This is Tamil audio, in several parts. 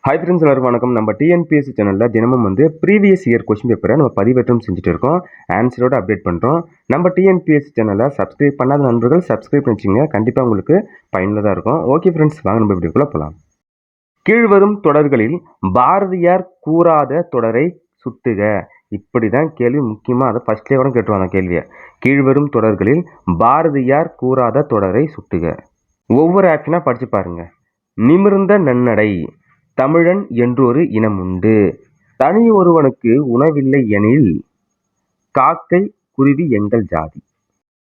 ஹாய் ஃப்ரெண்ட்ஸ், எல்லாருக்கும் வணக்கம். நம்ம டிஎன்பிஎஸ்சி சேனலில் தினமும் ப்ரீவியஸ் இயர் கொஸ்டின் பேப்பரை நம்ம பதிவேற்றம் செஞ்சுட்டு இருக்கோம். ஆன்சரோட அப்டேட் பண்ணுறோம். நம்ம டிஎன்பிஎஸ்சி சேனலை சப்ஸ்கிரைப் பண்ணாத நண்பர்கள் சப்ஸ்கிரைப் பண்ணிச்சிங்க. கண்டிப்பாக உங்களுக்கு பயனுள்ளதாக இருக்கும். ஓகே ஃப்ரெண்ட்ஸ், வாங்க நம்ம வீடியோக்குள்ளே போகலாம். கீழ்வரும் தொடர்களில் பாரதியார் கூறாத தொடரை சுட்டுக. இப்படி தான் கேள்வி. முக்கியமாக அதை ஃபஸ்ட்லேயே கூட கேட்டுருவாங்க கேள்வியை. கீழ்வரும் தொடர்களில் பாரதியார் கூறாத தொடரை சுட்டுக. ஒவ்வொரு ஆப்ஷனாக படித்து பாருங்க. நிமிர்ந்த நன்னடை. தமிழன் என்றொரு இனம் உண்டு. தனி ஒருவனுக்கு உணவில்லை எனில் காக்கை குருவி எங்கள் ஜாதி.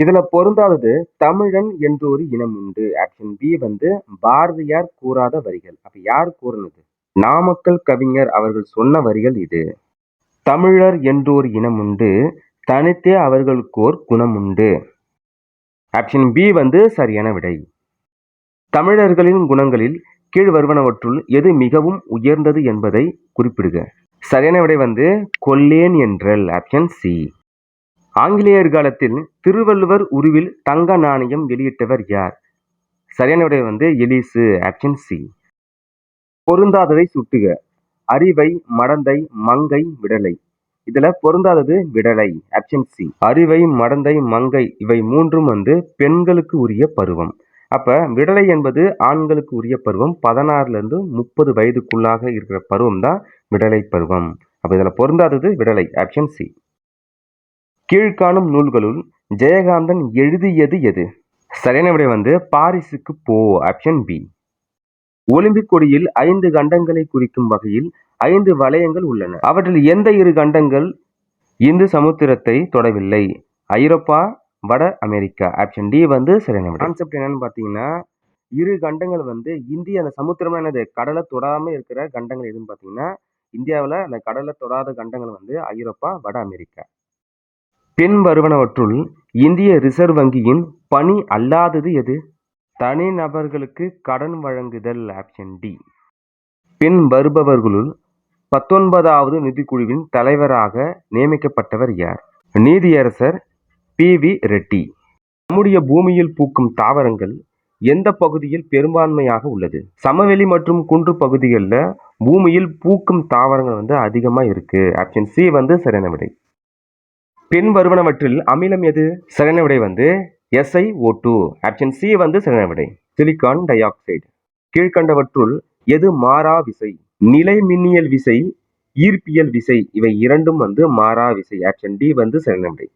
இதுல பொருந்தாதது தமிழன் என்றொரு இனம் உண்டு. ஆப்ஷன் பி பாரதியார் கூறாத வரிகள். அப்ப யார் கூறினது? நாமக்கல் கவிஞர் அவர்கள் சொன்ன வரிகள் இது. தமிழர் என்றொரு இனம் உண்டு, தனித்தே அவர்களுக்கோர் குணம் உண்டு. ஆப்ஷன் பி சரியான விடை. தமிழர்களின் குணங்களில் கீழ் வருவனவற்றுள் எது மிகவும் உயர்ந்தது என்பதை குறிப்பிடுக. சரியான விடை கொல்லேன் என்றல். Option C. ஆங்கிலேயர் காலத்தில் திருவள்ளுவர் உருவில் தங்க நாணயம் வெளியிட்டவர் யார்? சரியான விடை எலிசு. Option C. பொருந்தாததை சுட்டுக. அறிவை, மடந்தை, மங்கை, விடலை. இதுல பொருந்தாதது விடலை. Option C. அறிவை, மடந்தை, மங்கை இவை மூன்றும் பெண்களுக்கு உரிய பருவம். அப்ப விடலை என்பது ஆண்களுக்கு உரிய பருவம். 16 to 30 வயதுக்குள்ளாக இருக்கிற பருவம் தான் விடலை பருவம். அப்ப இதுல பொருந்தாதது விடலை. Option C. கீழ்காணும் நூல்களுள் ஜெயகாந்தன் எழுதியது எது? சரியான விடை பாரிசுக்கு போ. Option B. ஒலிம்பிக் கொடியில் 5 கண்டங்களை குறிக்கும் வகையில் 5 வளையங்கள் உள்ளன. அவற்றில் எந்த 2 கண்டங்கள் இந்து சமுத்திரத்தை தொடவில்லை? ஐரோப்பா, வட அமெரிக்கா. ஆப்ஷன் டி சரியான விடை. கான்செப்ட் என்னன்னு பார்த்தீங்கன்னா, 2 கண்டங்கள் இந்திய அந்த சமுத்திரம் என்னது கடலை தொடாம இருக்கிற கண்டங்கள் எதுன்னு பார்த்தீங்கன்னா, இந்தியாவில் அந்த கடலை தொடாத கண்டங்கள் ஐரோப்பா, வட அமெரிக்கா. பின் வருவனவற்றுள் இந்திய ரிசர்வ் வங்கியின் பணி அல்லாதது எது? தனி நபர்களுக்கு கடன் வழங்குதல். Option D. பின் வருபவர்களுள் 19வது நிதிக்குழுவின் தலைவராக நியமிக்கப்பட்டவர் யார்? நீதியரசர் பி.வி. ரெட்டி. நம்முடைய பூமியில் பூக்கும் தாவரங்கள் எந்த பகுதியில் பெரும்பான்மையாக உள்ளது? சமவெளி மற்றும் குன்று பகுதிகளில் பூமியில் பூக்கும் தாவரங்கள் அதிகமாக இருக்கு. ஆப்ஷன் சி சரியான விடை. பின் வருவனவற்றில் அமிலம் எது? சரியான விடை SiO2. ஆப்ஷன் சி சரியான விடை. Silicon dioxide. கீழ்கண்டவற்றுள் எது மாறா விசை? நிலை மின்னியல் விசை, ஈர்ப்பியல் விசை இவை இரண்டும் மாறா விசை. ஆப்ஷன் டி சரியான விடை.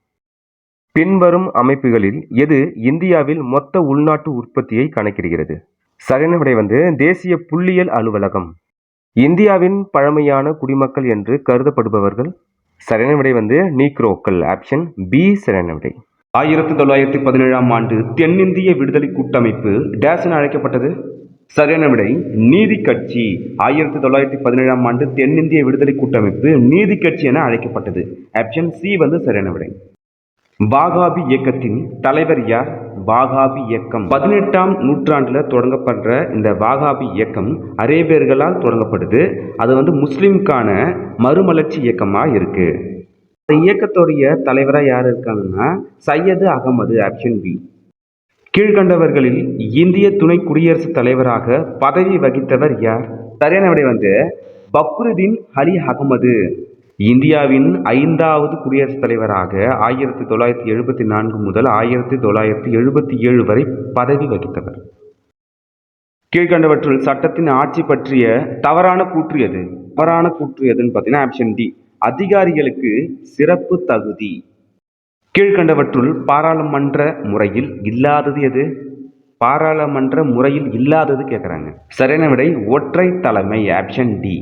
பின்வரும் அமைப்புகளில் எது இந்தியாவில் மொத்த உள்நாட்டு உற்பத்தியை கணக்கிடுகிறது? சரியான விடை தேசிய புள்ளியியல் அலுவலகம். இந்தியாவின் பழமையான குடிமக்கள் என்று கருதப்படுபவர்கள்? சரியான விடை நீக்ரோக்கள். ஆப்ஷன் பி சரியான விடை. 1917ஆம் ஆண்டு தென்னிந்திய விடுதலை கூட்டமைப்பு டேஸ் என அழைக்கப்பட்டது? சரியான விடை நீதி கட்சி. 1917ஆம் ஆண்டு தென்னிந்திய விடுதலை கூட்டமைப்பு நீதி கட்சி என அழைக்கப்பட்டது. ஆப்ஷன் சி சரியான விடை. வாகாபி இயக்கத்தின் தலைவர் யார்? வாகாபி இயக்கம் 18ஆம் நூற்றாண்டில் தொடங்கப்படுற இந்த வாகாபி இயக்கம் அரேபியர்களால் தொடங்கப்படுது. அது முஸ்லிம்கான மறுமலர்ச்சி இயக்கமாக இருக்கு. இந்த இயக்கத்துடைய தலைவராக யார் இருக்காங்கன்னா சையது அகமது. Option B. கீழ்கண்டவர்களில் இந்திய துணை குடியரசுத் தலைவராக பதவி வகித்தவர் யார்? சரியான விடை பக்ருதீன் அலி அகமது. இந்தியாவின் 5வது குடியரசுத் தலைவராக 1974 முதல் 1977 வரை பதவி வகித்தவர். கீழ்கண்டவற்றுள் சட்டத்தின் ஆட்சி பற்றிய தவறான கூற்று எது? தவறான கூற்று எதுன்னு பார்த்தீங்கன்னா ஆப்ஷன் டி. அதிகாரிகளுக்கு சிறப்பு தகுதி. கீழ்கண்டவற்றுள் பாராளுமன்ற முறையில் இல்லாதது எது? பாராளுமன்ற முறையில் இல்லாதது கேட்குறாங்க. சரியான விடை ஒற்றை தலைமை. Option D.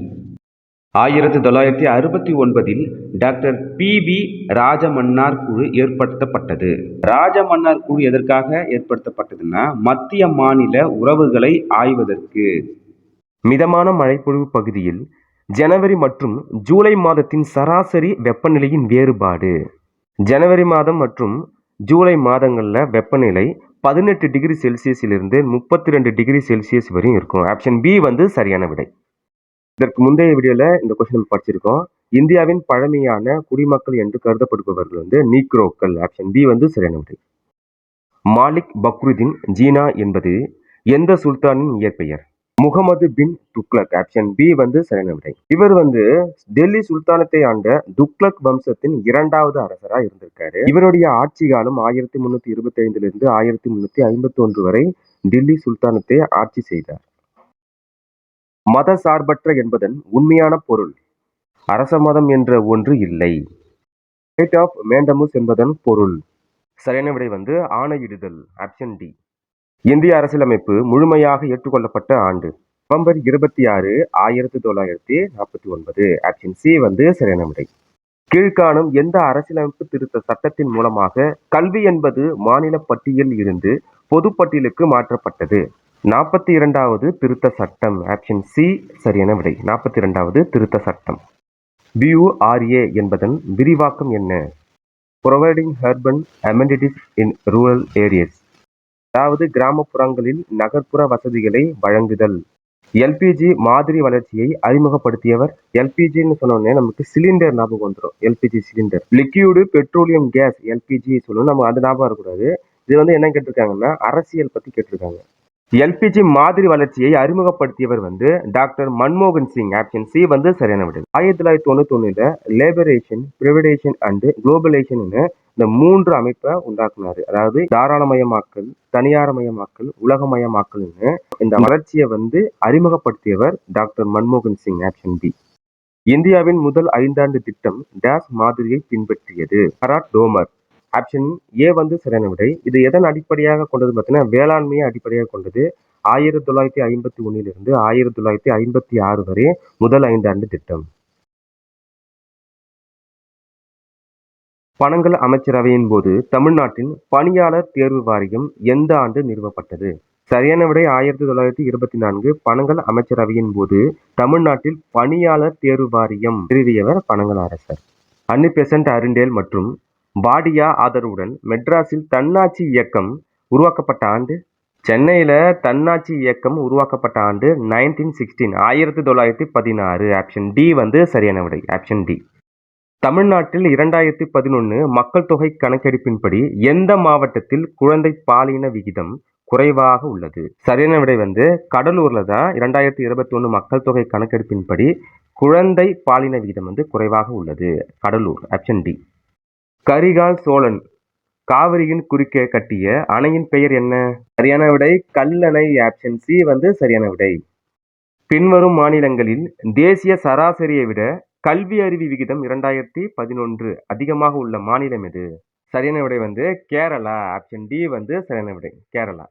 1969 doctor P V. Rajamannar குழு ஏற்படுத்தப்பட்டது. ராஜமன்னார் குழு எதற்காக ஏற்படுத்தப்பட்டதுன்னா மத்திய மாநில உறவுகளை ஆய்வதற்கு. மிதமான மழைப்பொழிவு பகுதியில் ஜனவரி மற்றும் ஜூலை மாதத்தின் சராசரி வெப்பநிலையின் வேறுபாடு. ஜனவரி மாதம் மற்றும் ஜூலை மாதங்களில் வெப்பநிலை 18 டிகிரி செல்சியஸிலிருந்து 32 டிகிரி செல்சியஸ் வரையும் இருக்கும். ஆப்ஷன் பி சரியான விடை. இதற்கு முந்தைய வீடியோவில் இந்த கொஸ்டின் படிச்சிருக்கோம். இந்தியாவின் பழமையான குடிமக்கள் என்று கருதப்படுபவர்கள் நீக்ரோக்கள். ஆப்ஷன் பி சரியான விடை. மாலிக் பக்ருதீன் ஜீனா என்பது எந்த சுல்தானின் இயற்பெயர்? முகமது பின் துக்ளக். ஆப்ஷன் பி வந்து சரியான விடை. இவர் வந்து டெல்லி சுல்தானத்தை ஆண்ட துக்ளக் வம்சத்தின் 2வது அரசரா இருந்திருக்காரு. இவருடைய ஆட்சி காலம் 1325 இருந்து 1351 வரை டெல்லி சுல்தானத்தை ஆட்சி செய்தார். மத சார்பற்ற என்பதன் உண்மையான பொருள். அரச மதம் என்ற ஒன்று இல்லை. ஸ்டேட் ஆஃப் மேண்டமுஸ் என்பதன் பொருள். சரியான விடை வந்து ஆணையிடுதல். Option D. இந்திய அரசியலமைப்பு முழுமையாக ஏற்றுக்கொள்ளப்பட்ட ஆண்டு. நவம்பர் 26, 1949. ஆப்ஷன் சி வந்து சரியான விடை. கீழ்காணும் எந்த அரசியலமைப்பு திருத்த சட்டத்தின் மூலமாக கல்வி என்பது மாநில பட்டியலில் இருந்து பொதுப்பட்டியலுக்கு மாற்றப்பட்டது? 42வது திருத்த சட்டம். ஆப்ஷன் சி சரியான விடை. 42வது திருத்த சட்டம். BURA என்பதன் விரிவாக்கம் என்ன? Providing urban amenities in rural areas. அதாவது கிராமப்புறங்களில் நகர்ப்புற வசதிகளை வழங்குதல். எல்பிஜி மாதிரி வளர்ச்சியை அறிமுகப்படுத்தியவர். எல்பிஜின்னு சொன்னோடனே நமக்கு சிலிண்டர் ஞாபகம் வந்துடும். LPG cylinder, liquid petroleum gas, LPG சொல்லணும். நம்ம அது ஞாபகம் இருக்கக்கூடாது. இது வந்து என்ன கேட்டிருக்காங்கன்னா அரசியல் பத்தி கேட்டிருக்காங்க. எல்பிஜி மாதிரி வளர்ச்சியை அறிமுகப்படுத்தியவர் வந்து டாக்டர் மன்மோகன் சிங். ஆப்ஷன் சி வந்து சரியான விடை. 1991 லேபரேஷன், பிரைவேடைசேஷன் அண்ட் குளோபலைசேஷன் இந்த 3 அமைப்பை உண்டாக்குனாரு. அதாவது தாராளமயமாக்கல், தனியார்மயமாக்கல், உலகமயமாக்கல். இந்த வளர்ச்சியை வந்து அறிமுகப்படுத்தியவர் டாக்டர் மன்மோகன் சிங். Option B. இந்தியாவின் முதல் 5 ஆண்டு திட்டம் டேஸ் மாதிரியை பின்பற்றியது? ஹராட் டோமர். ஆப்ஷன் ஏ வந்து சரியான விடை. இது எதன் அடிப்படையாக கொண்டது பார்த்தீங்கன்னா வேளாண்மையை அடிப்படையாக கொண்டது. 1951 இருந்து 1956 வரை முதல் 5 ஆண்டு திட்டம். பணங்கள் அமைச்சரவையின் போது தமிழ்நாட்டின் பணியாளர் தேர்வு வாரியம் எந்த ஆண்டு நிறுவப்பட்டது? சரியான விடை 1924. பணங்கள் அமைச்சரவையின் போது தமிழ்நாட்டில் பணியாளர் தேர்வு வாரியம் நிறுவியவர் பனகல் அரசர். அன்னி பெசன்ட் அரிண்டேல் மற்றும் வாடியா ஆதரவுடன் மெட்ராஸில் தன்னாட்சி இயக்கம் உருவாக்கப்பட்ட ஆண்டு? சென்னையில தன்னாட்சி இயக்கம் உருவாக்கப்பட்ட ஆண்டு 1916, 1916. ஆப்ஷன் டி வந்து சரியான விடை. Option D. தமிழ்நாட்டில் 2011 மக்கள் தொகை கணக்கெடுப்பின்படி எந்த மாவட்டத்தில் குழந்தை பாலின விகிதம் குறைவாக உள்ளது? சரியான விடை வந்து கடலூர்ல தான் 2021 மக்கள் தொகை கணக்கெடுப்பின்படி குழந்தை பாலின விகிதம் வந்து குறைவாக உள்ளது. கடலூர். Option D. கரிகால் சோழன் காவிரியின் குறுக்கே கட்டிய அணையின் பெயர் என்ன? சரியான விடை கல்லணை. ஆப்ஷன் சி வந்து சரியான விடை. பின்வரும் மாநிலங்களில் தேசிய சராசரியை விட கல்வி அறிவு விகிதம் 2011 அதிகமாக உள்ள மாநிலம் எது? சரியான விடை வந்து கேரளா. ஆப்ஷன் டி வந்து சரியான விடை. கேரளா.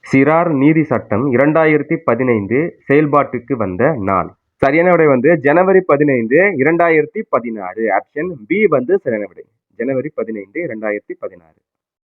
சிறார் நீதி சட்டம் 2015 செயல்பாட்டுக்கு வந்த நாள்? சரியான விடை வந்து ஜனவரி 15, 2016. ஆப்ஷன் பி வந்து சரியான விடை. ஜனவரி 15, 2016.